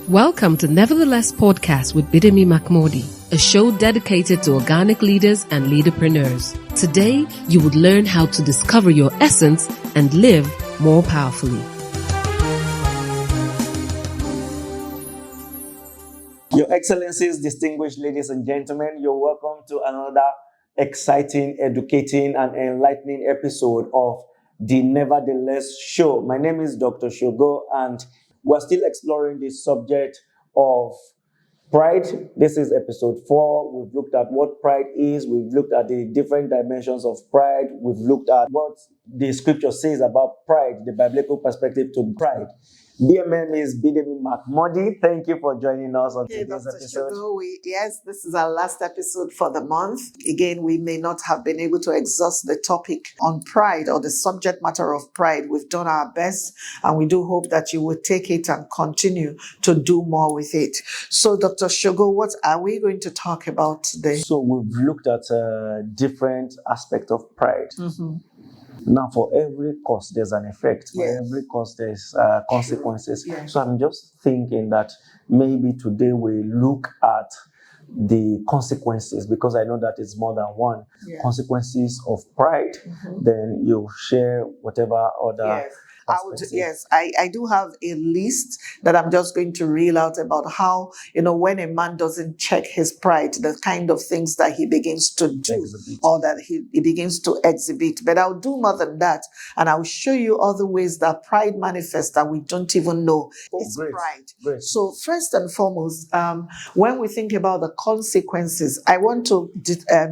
Welcome to NeverTheLess podcast with Bidemi Mark-Mordi, a show dedicated to organic leaders and leaderpreneurs. Today, you would learn how to discover your essence and live more powerfully. Your Excellencies, distinguished ladies and gentlemen, you're welcome to another exciting, educating, and enlightening episode of the NeverTheLess show. My name is Dr. Shogo, and we're still exploring the subject of pride. This is episode 4. We've looked at what pride is. We've looked at the different dimensions of pride. We've looked at what the scripture says about pride, the biblical perspective to pride. BMM is Bidemi Mark-Mordi. Thank you for joining us on today's Dr. episode. Shogo, yes, this is our last episode for the month. Again, we may not have been able to exhaust the topic on pride or the subject matter of pride. We've done our best, and we do hope that you will take it and continue to do more with it. So, Dr. Shogo, what are we going to talk about today? So we've looked at different aspects of pride. Now, for every cause, there's an effect. For every cause, there's consequences. Yes. So I'm just thinking that maybe today we look at the consequences, because I know that it's more than one. Consequences of pride. Then you share whatever other. I do have a list that I'm just going to reel out about how, when a man doesn't check his pride, the kind of things that he begins to do or that he begins to exhibit. But I'll do more than that, and I'll show you other ways that pride manifests that we don't even know it's pride. Great. So first and foremost, when we think about the consequences, I want to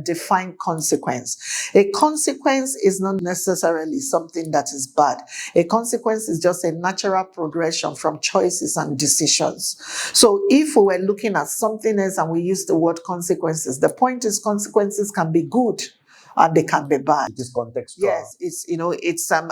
define consequence. A consequence is not necessarily something that is bad. A consequence is just a natural progression from choices and decisions. So if we were looking at something else and we use the word consequences, the point is consequences can be good and they can be bad. It is contextual. Yes, it's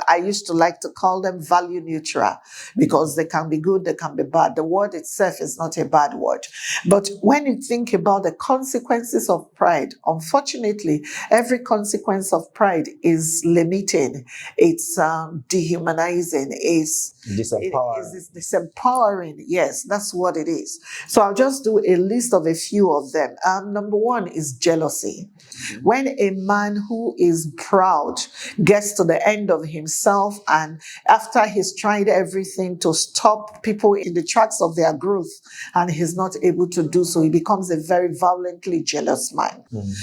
I used to like to call them value neutral, because they can be good, they can be bad. The word itself is not a bad word. But when you think about the consequences of pride, unfortunately, every consequence of pride is limiting. It's dehumanizing. It's disempowering. Yes, that's what it is. So I'll just do a list of a few of them. Number one is jealousy. When a man who is proud gets to the end of himself, and after he's tried everything to stop people in the tracks of their growth, and he's not able to do so, he becomes a very violently jealous man.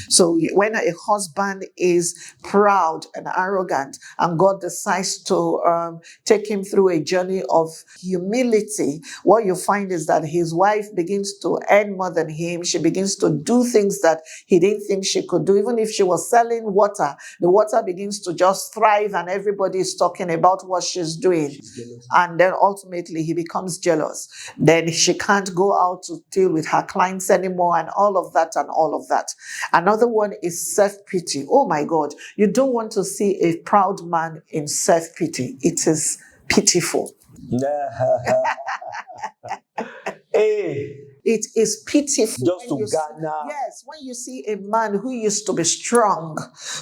So when a husband is proud and arrogant, and God decides to take him through a journey of humility, what you find is that his wife begins to earn more than him. She begins to do things that he didn't think she could do. Even if she was selling water, the water begins to just thrive, and everybody is talking about what she's doing. And then ultimately he becomes jealous. Then she can't go out to deal with her clients anymore, and all of that and all of that. Another one is self-pity. Oh my God, you don't want to see a proud man in self-pity. It is pitiful. Hey. It is pitiful. Just to Ghana. Yes, when you see a man who used to be strong,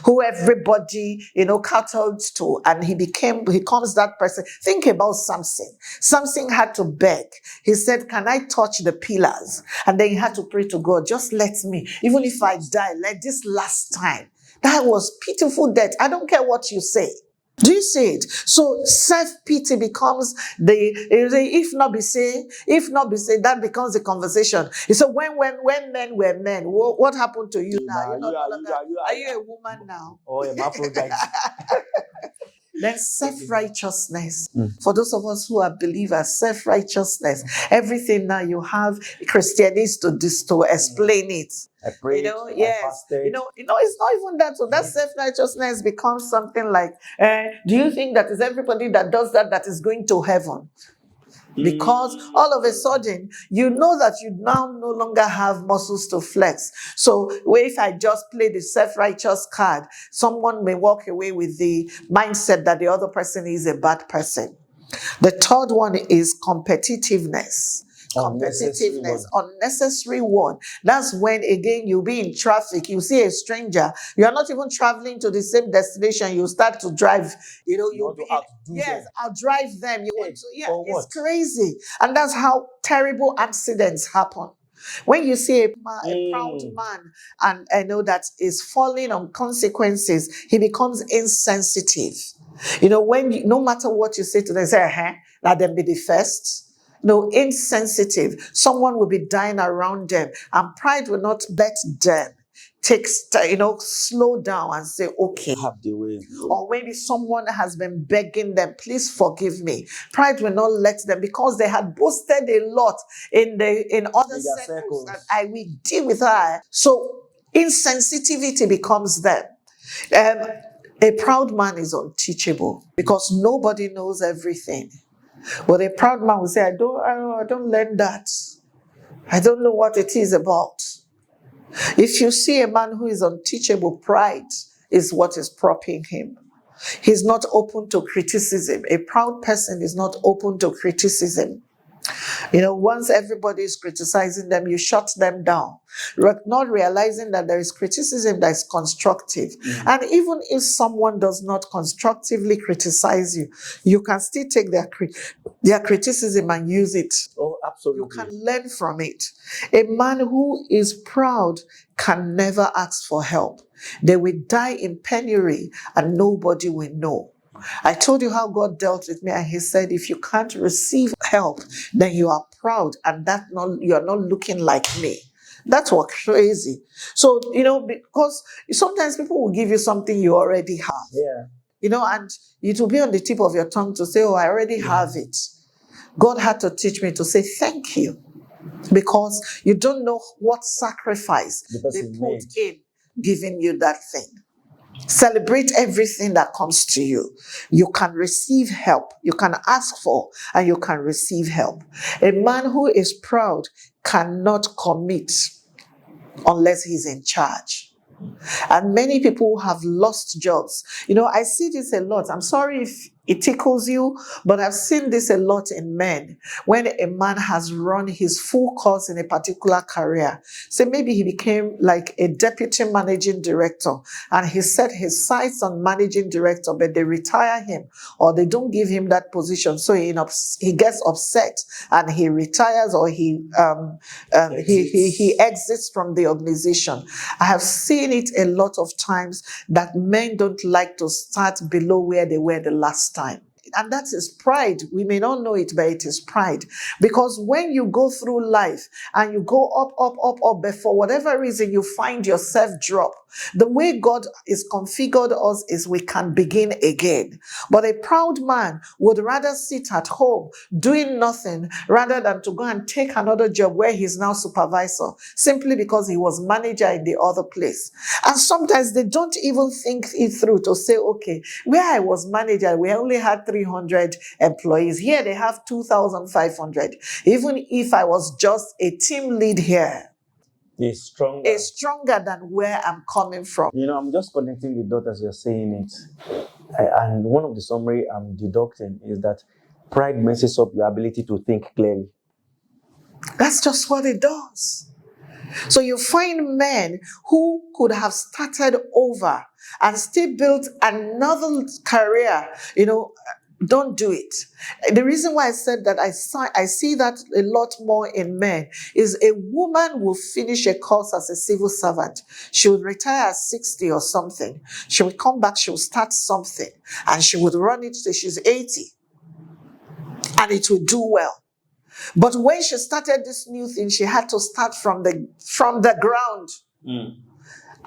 who everybody, cattled to, and he becomes that person. Think about Samson. Samson had to beg. He said, "Can I touch the pillars?" And then he had to pray to God, "Just let me, even if I die, let this last time." That was pitiful death. I don't care what you say. Do you see it? So self-pity becomes if not be say, that becomes the conversation. So when men were men, what happened to you now? Are you a woman now? Oh, a Aphrodite. Then self-righteousness. For those of us who are believers, self-righteousness. Everything now you have Christianese to explain it. I prayed, yes. I fasted. It's not even that. So that self-righteousness becomes something like, do you think that is everybody that does that is going to heaven? Because all of a sudden, you know that you now no longer have muscles to flex. So if I just play the self-righteous card, someone may walk away with the mindset that the other person is a bad person. The third one is competitiveness. Unnecessary competitiveness, one. unnecessary one. That's when, again, you'll be in traffic, you see a stranger, you're not even traveling to the same destination, you start to drive, you'll want be, to outdo yes, them. I'll drive them. You want Hey, to, yeah, for it's what? crazy. And that's how terrible accidents happen. When you see a proud man and I know that is falling on consequences, he becomes insensitive. No matter what you say to them, say, let them be the first. No, insensitive. Someone will be dying around them, and pride will not let them slow down and say, okay. Have the way. Or maybe someone has been begging them, please forgive me. Pride will not let them, because they had boasted a lot in other circles that I will deal with her. So insensitivity becomes them. A proud man is unteachable because nobody knows everything. But a proud man will say, I don't learn that. I don't know what it is about. If you see a man who is unteachable, pride is what is propping him. He's not open to criticism. A proud person is not open to criticism. Once everybody is criticizing them, you shut them down, not realizing that there is criticism that is constructive. And even if someone does not constructively criticize you, you can still take their criticism and use it. Oh, absolutely. You can learn from it. A man who is proud can never ask for help. They will die in penury and nobody will know. I told you how God dealt with me, and he said, if you can't receive help, then you are proud, and you're not looking like me. That's what crazy. So, because sometimes people will give you something you already have. Yeah. And it will be on the tip of your tongue to say, oh, I already have it. God had to teach me to say thank you, because you don't know what sacrifice they put in giving you that thing. Celebrate everything that comes to you. You can receive help. You can ask for and you can receive help. A man who is proud cannot commit unless he's in charge. And many people have lost jobs. I see this a lot. I'm sorry if it tickles you, but I've seen this a lot in men. When a man has run his full course in a particular career, so maybe he became like a deputy managing director, and he set his sights on managing director, but they retire him or they don't give him that position. So he gets upset and he retires, or he exits from the organization. I have seen it a lot of times that men don't like to start below where they were the last time. And that is pride. We may not know it, but it is pride. Because when you go through life and you go up, up, up, up, but for whatever reason you find yourself drop, the way God is configured us is we can begin again. But a proud man would rather sit at home doing nothing rather than to go and take another job where he's now supervisor, simply because he was manager in the other place. And sometimes they don't even think it through to say, okay, where I was manager, we only had 300 employees. Here they have 2,500. Even if I was just a team lead here, is stronger than where I'm coming from. I'm just connecting the dots as you're saying it. And one of the summary I'm deducting is that pride messes up your ability to think clearly. That's just what it does. So you find men who could have started over and still built another career, don't do it. The reason why I said that I see that a lot more in men is a woman will finish a course as a civil servant. She would retire at 60 or something. She would come back, she would start something, and she would run it till she's 80. And it would do well. But when she started this new thing, she had to start from the ground.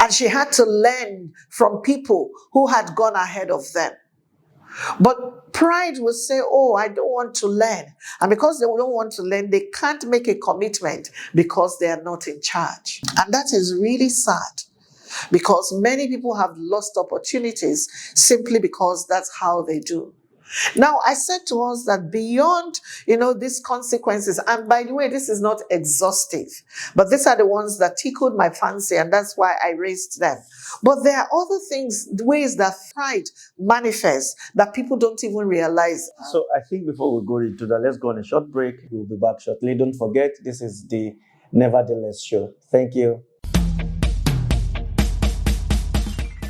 And she had to learn from people who had gone ahead of them. But pride will say, oh, I don't want to learn. And because they don't want to learn, they can't make a commitment because they are not in charge. And that is really sad, because many people have lost opportunities simply because that's how they do. Now, I said to us that beyond, these consequences, and by the way, this is not exhaustive, but these are the ones that tickled my fancy, and that's why I raised them. But there are other things, ways that pride manifests that people don't even realize. So I think before we go into that, let's go on a short break. We'll be back shortly. Don't forget, this is the NeverTheLess show. Thank you.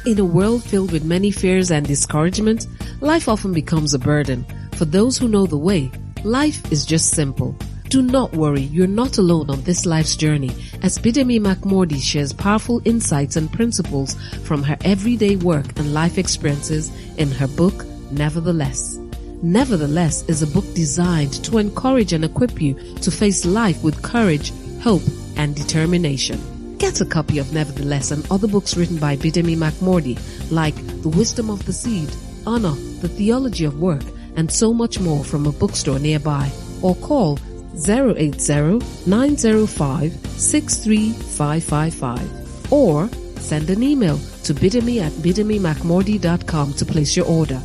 In a world filled with many fears and discouragement, life often becomes a burden. For those who know the way, life is just simple. Do not worry, you're not alone on this life's journey, as Bidemi Mark-Mordi shares powerful insights and principles from her everyday work and life experiences in her book, NeverTheLess. NeverTheLess is a book designed to encourage and equip you to face life with courage, hope, and determination. Get a copy of NeverTheLess and other books written by Bidemi Mark-Mordi, like The Wisdom of the Seed, Honor, The Theology of Work, and so much more from a bookstore nearby, or call 080-905-63555, or send an email to bidemi@bidemimarkmordi.com to place your order.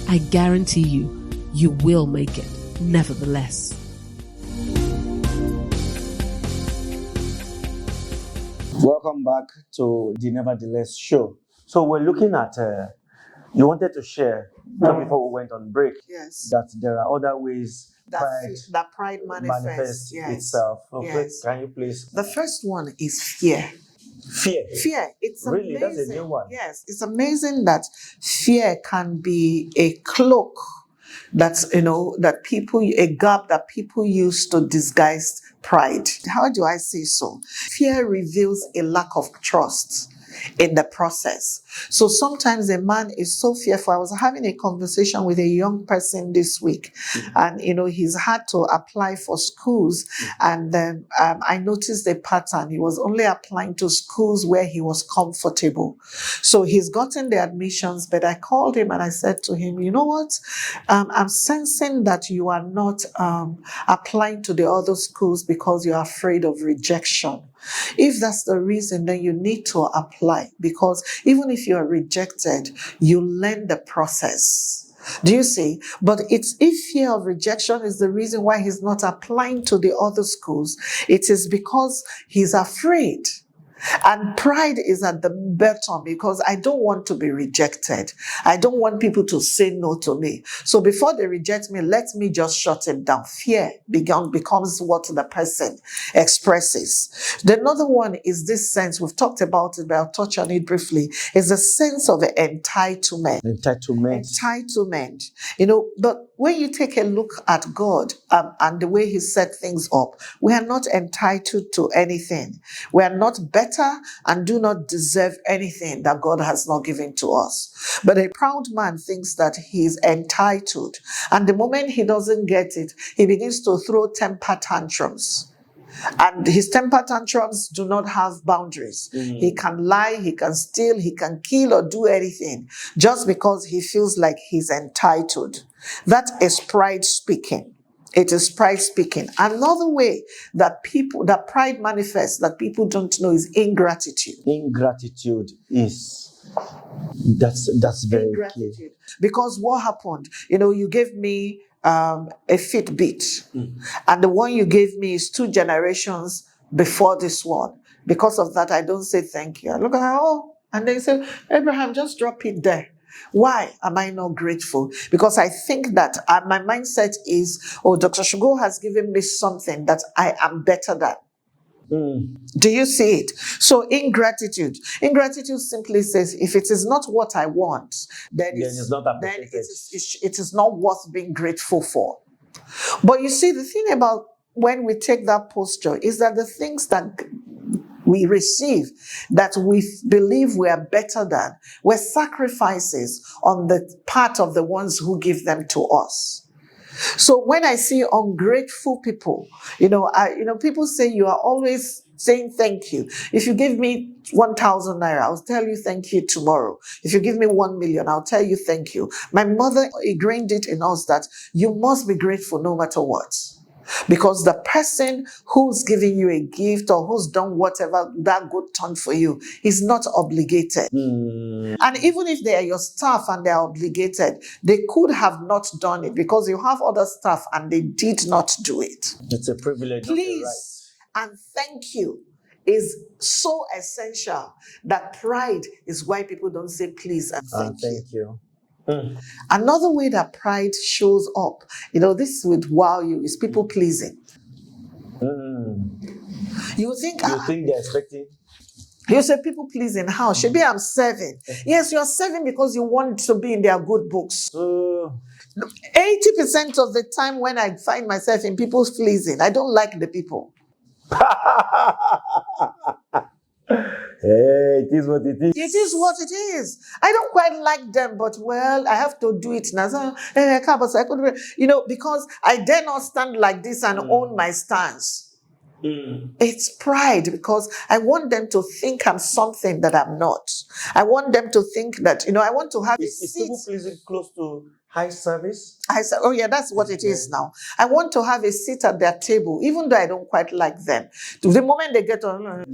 I guarantee you will make it. NeverTheLess. Welcome back to the NeverTheLess show. So we're looking at, you wanted to share, before we went on break, Yes. that there are other ways That pride manifests. Yes. itself. Okay. Yes. Can you please? The first one is fear. Fear. Fear. It's Really? amazing. That's a new one. Yes, it's amazing that fear can be a cloak that's, a gap that people use to disguise pride. How do I say so? Fear reveals a lack of trust in the process. So sometimes a man is so fearful. I was having a conversation with a young person this week, and he's had to apply for schools, and then I noticed a pattern. He was only applying to schools where he was comfortable. So he's gotten the admissions, but I called him and I said to him, you know what? I'm sensing that you are not applying to the other schools because you're afraid of rejection. If that's the reason, then you need to apply, because even if you are rejected, you learn the process. Do you see? But it's if fear of rejection is the reason why he's not applying to the other schools, it is because he's afraid. And pride is at the bottom, because I don't want to be rejected. I don't want people to say no to me. So before they reject me, let me just shut it down. Fear becomes what the person expresses. The another one is this sense, we've talked about it, but I'll touch on it briefly, is a sense of entitlement. Entitlement. But when you take a look at God and the way he set things up, we are not entitled to anything. We are not better and do not deserve anything that God has not given to us. But a proud man thinks that he is entitled. And the moment he doesn't get it, he begins to throw temper tantrums. And his temper tantrums do not have boundaries. He can lie, he can steal, he can kill or do anything just because he feels like he's entitled. That is pride speaking. It is pride speaking. Another way that pride manifests that people don't know is ingratitude. Ingratitude is, that's very clear. Because what happened? You gave me a Fitbit, and the one you gave me is 2 generations before this one. Because of that, I don't say thank you. I look at and they say, Abraham, just drop it there. Why am I not grateful? Because I think that my mindset is, Dr. Shugo has given me something that I am better than. Do you see it? So ingratitude simply says, if it is not what I want, then it is not worth being grateful for. But you see, the thing about when we take that posture is that the things that we receive, that we believe we are better than, were sacrifices on the part of the ones who give them to us. So when I see ungrateful people, people say you are always saying thank you. If you give me 1,000 naira, I'll tell you thank you tomorrow. If you give me 1 million, I'll tell you thank you. My mother ingrained it in us that you must be grateful no matter what. Because the person who's giving you a gift or who's done whatever that good turn for you is not obligated. And even if they are your staff and they are obligated, they could have not done it because you have other staff and they did not do it. It's a privilege. Please and thank you is so essential that pride is why people don't say please and thank you. Another way that pride shows up, this would wow you, is people pleasing. You think they're expecting? You say people pleasing. How? Should I'm serving. Yes, you're serving because you want to be in their good books. 80% of the time when I find myself in people's pleasing, I don't like the people. It is what it is. It is what it is. I don't quite like them, but I have to do it now. So, because I dare not stand like this and own my stance. It's pride because I want them to think I'm something that I'm not. I want them to think that, I want to have a seat. Is people pleasing close to high service? I said, oh yeah, that's what it is now. I want to have a seat at their table, even though I don't quite like them. The moment they get on,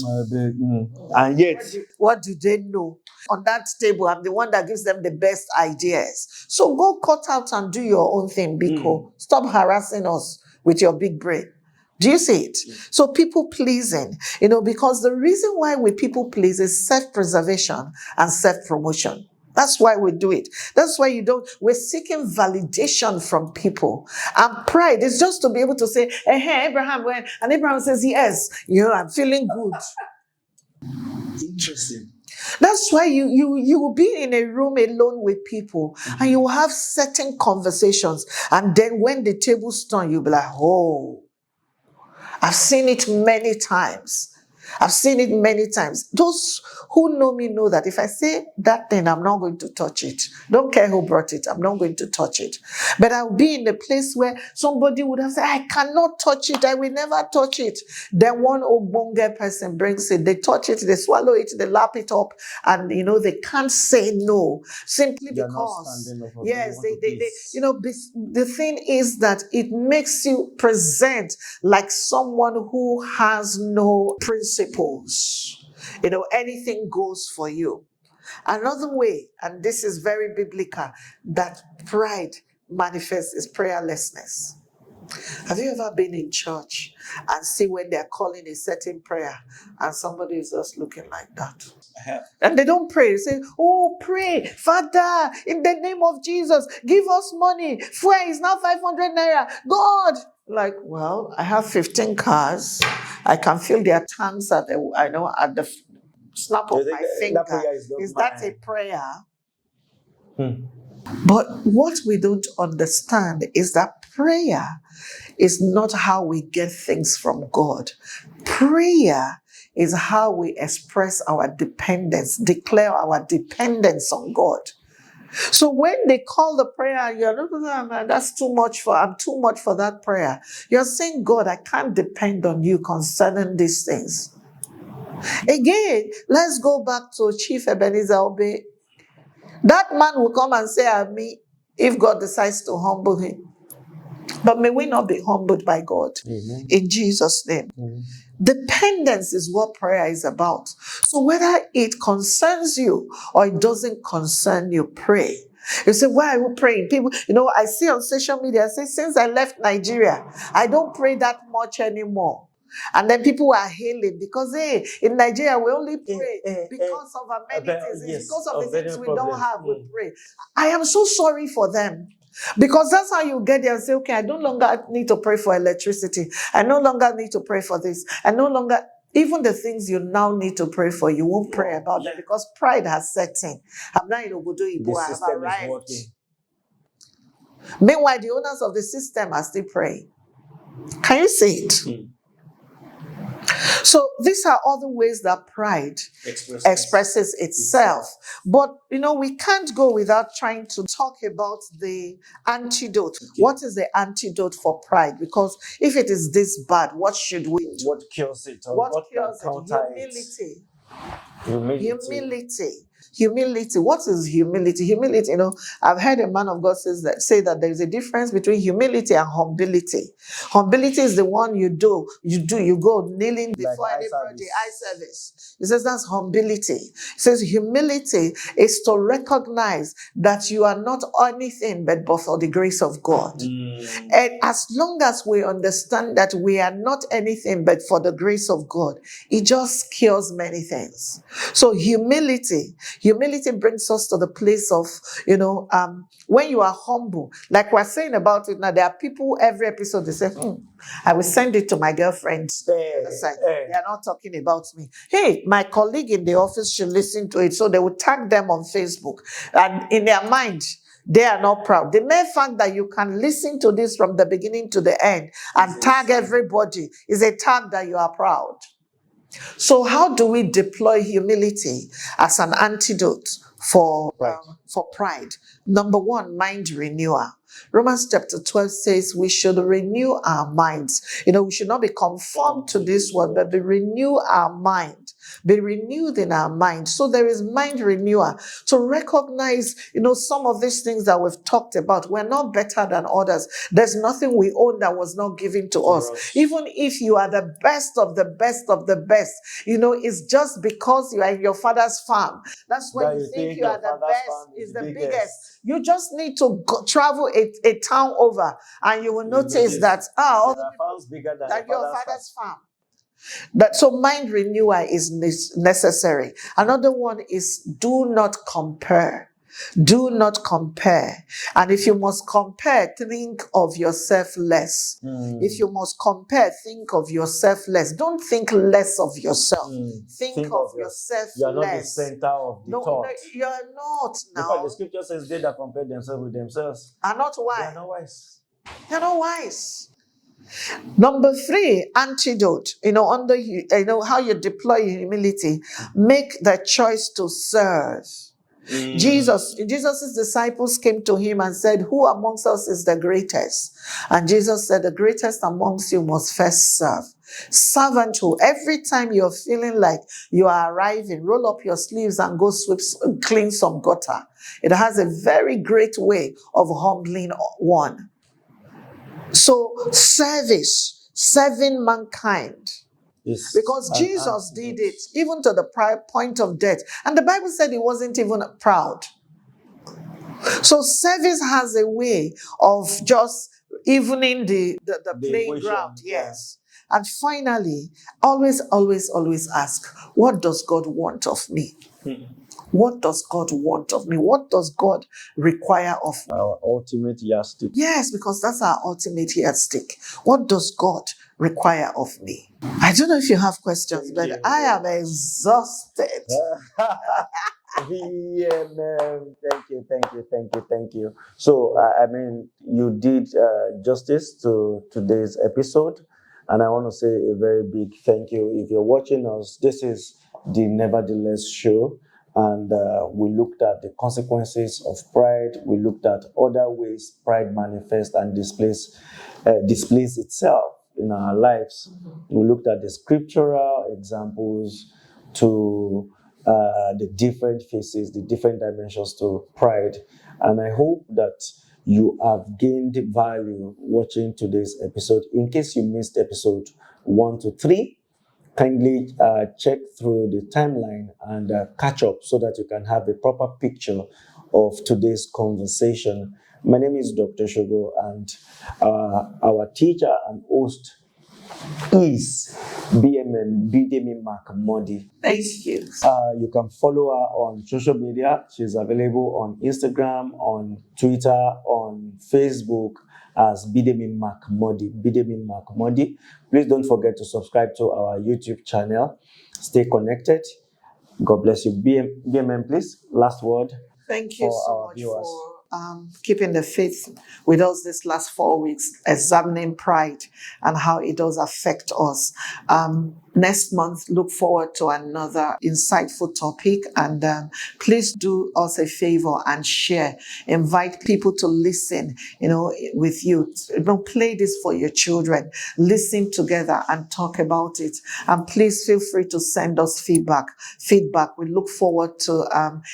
and yet, what do they know? On that table, I'm the one that gives them the best ideas. So go cut out and do your own thing, Biko. Stop harassing us with your big brain. Do you see it? So people pleasing, because the reason why we people please is self-preservation and self-promotion. That's why we do it. That's why we're seeking validation from people. And pride is just to be able to say, hey, Abraham, and Abraham says, yes, I'm feeling good. Interesting. That's why you will be in a room alone with people and you will have certain conversations. And then when the table's done, you'll be like, oh, I've seen it many times. Those who know me know that if I say that thing, I'm not going to touch it. Don't care who brought it. I'm not going to touch it. But I'll be in a place where somebody would have said, I cannot touch it. I will never touch it. Then one obonge person brings it. They touch it. They swallow it. They lap it up. And, they can't say no. Simply because, yes, the thing is that it makes you present like someone who has no principles. Anything goes for you. Another way, and this is very biblical, that pride manifests is prayerlessness. Have you ever been in church and see when they're calling a certain prayer and somebody is just looking like that? And they don't pray. They say, oh, pray, Father, in the name of Jesus, give us money. Fuel is now 500 naira. God. Like, well, I have 15 cars. I can fill their tanks at the snap of my finger. Is that a prayer? But what we don't understand is that prayer is not how we get things from God. Prayer is how we express our dependence, declare our dependence on God. So when they call the prayer, you're not, that's too much I'm too much for that prayer. You're saying, God, I can't depend on you concerning these things. Again, let's go back to Chief Ebenezer Obey. That man will come and say at me if God decides to humble him. But may we not be humbled by God. Amen. In Jesus' name. Amen. Dependence is what prayer is about. So whether it concerns you or it doesn't concern you, pray. You say, why are we praying? People, I see on social media, say, since I left Nigeria, I don't pray that much anymore. And then people are hailing because, in Nigeria, we only pray because of amenities. Because of the things we don't have, we pray. I am so sorry for them. Because that's how you get there and say, okay, I no longer need to pray for electricity. I no longer need to pray for this. I no longer, even the things you now need to pray for, you won't pray about them because pride has set in. I'm not in Obodo Ibo, I have arrived. Meanwhile, the owners of the system are still praying. Can you see it? So these are other ways that pride expresses itself. But, we can't go without trying to talk about the antidote. Okay. What is the antidote for pride? Because if it is this bad, what should we do? What kills it? What kills it? Humility. Humility. Humility. What is humility? Humility, I've heard a man of God say that there is a difference between humility and humility. Humility is the one you go kneeling before anybody, eye service. He says that's humility. He says humility is to recognize that you are not anything but for the grace of God. And as long as we understand that we are not anything but for the grace of God, it just cures many things. So humility brings us to the place of, when you are humble, like we're saying about it now, there are people every episode they say, I will send it to my girlfriend. They are not talking about me. Hey, my colleague in the office should listen to it. So they will tag them on Facebook. And in their mind, they are not proud. The mere fact that you can listen to this from the beginning to the end and tag everybody is a tag that you are proud. So how do we deploy humility as an antidote for pride? Number one, mind renewal. Romans chapter 12 says we should renew our minds. We should not be conformed to this world, but renew our mind. Be renewed in our mind. So there is mind renewal to recognize, some of these things that we've talked about. We're not better than others. There's nothing we own that was not given to us. Even if you are the best of the best of the best, it's just because you are in your father's farm. That's why you think you are the best, is the biggest. You just need to travel a town over and you will notice that all the people bigger than your father's farm. So mind renewal is necessary. Another one is do not compare. Do not compare. And if you must compare, think of yourself less. If you must compare, think of yourself less. Don't think less of yourself. Think of yourself less. You're not the center of the thought. No, you're not now. In fact, the scripture says they that compare themselves with themselves are not wise. They are not wise. They're not wise. Number 3, antidote. Under how you deploy humility, make the choice to serve. Jesus' disciples came to him and said, who amongst us is the greatest? And Jesus said, the greatest amongst you must first serve. Servanthood. Every time you're feeling like you are arriving, roll up your sleeves and go clean some gutter. It has a very great way of humbling one. So service, serving mankind. Yes. Because Jesus did it even to the point of death. And the Bible said he wasn't even proud. So service has a way of just evening the playground. Yes. And finally, always ask, what does God want of me? What does God want of me? What does God require of me? Our ultimate yardstick. Yes, because that's our ultimate yardstick. What does God require of me? I don't know if you have questions, but I am exhausted. Yeah, man. Thank you. So, you did justice to today's episode. And I want to say a very big thank you. If you're watching us, this is the NeverTheLess show. And we looked at the consequences of pride. We looked at other ways pride manifests and displays itself in our lives. We looked at the scriptural examples to the different faces, the different dimensions to pride. And I hope that you have gained value watching today's episode. In case you missed episode 1 to 3, kindly check through the timeline and catch up so that you can have a proper picture of today's conversation. My name is Dr. Shogo, and our teacher and host is Bidemi Mark-Mordi. Thank you. You can follow her on social media. She's available on Instagram, on Twitter, on Facebook as Bidemi Mark-Mordi. Please don't forget to subscribe to our YouTube channel. Stay connected. God bless you. BMM, please, last word. Thank you so much viewers. For keeping the faith with us this last 4 weeks, examining pride and how it does affect us. Next month, look forward to another insightful topic. And please do us a favor and share. Invite people to listen, with you. Play this for your children. Listen together and talk about it. And please feel free to send us feedback. We look forward to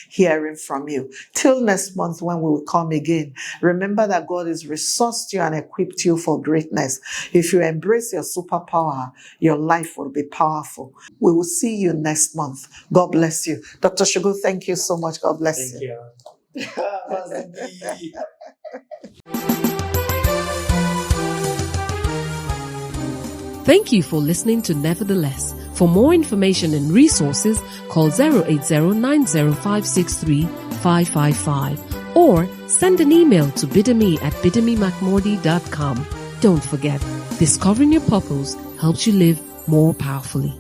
hearing from you. Till next month when we will come again, remember that God has resourced you and equipped you for greatness. If you embrace your superpower, your life will be powerful. We will see you next month. God bless you. Dr. Shugu, thank you so much. God bless you. Thank you. Thank you for listening to Nevertheless. For more information and resources, call 080-90563-555 or send an email to bidemi@bidemimark.com. Don't forget, discovering your purpose helps you live more powerfully.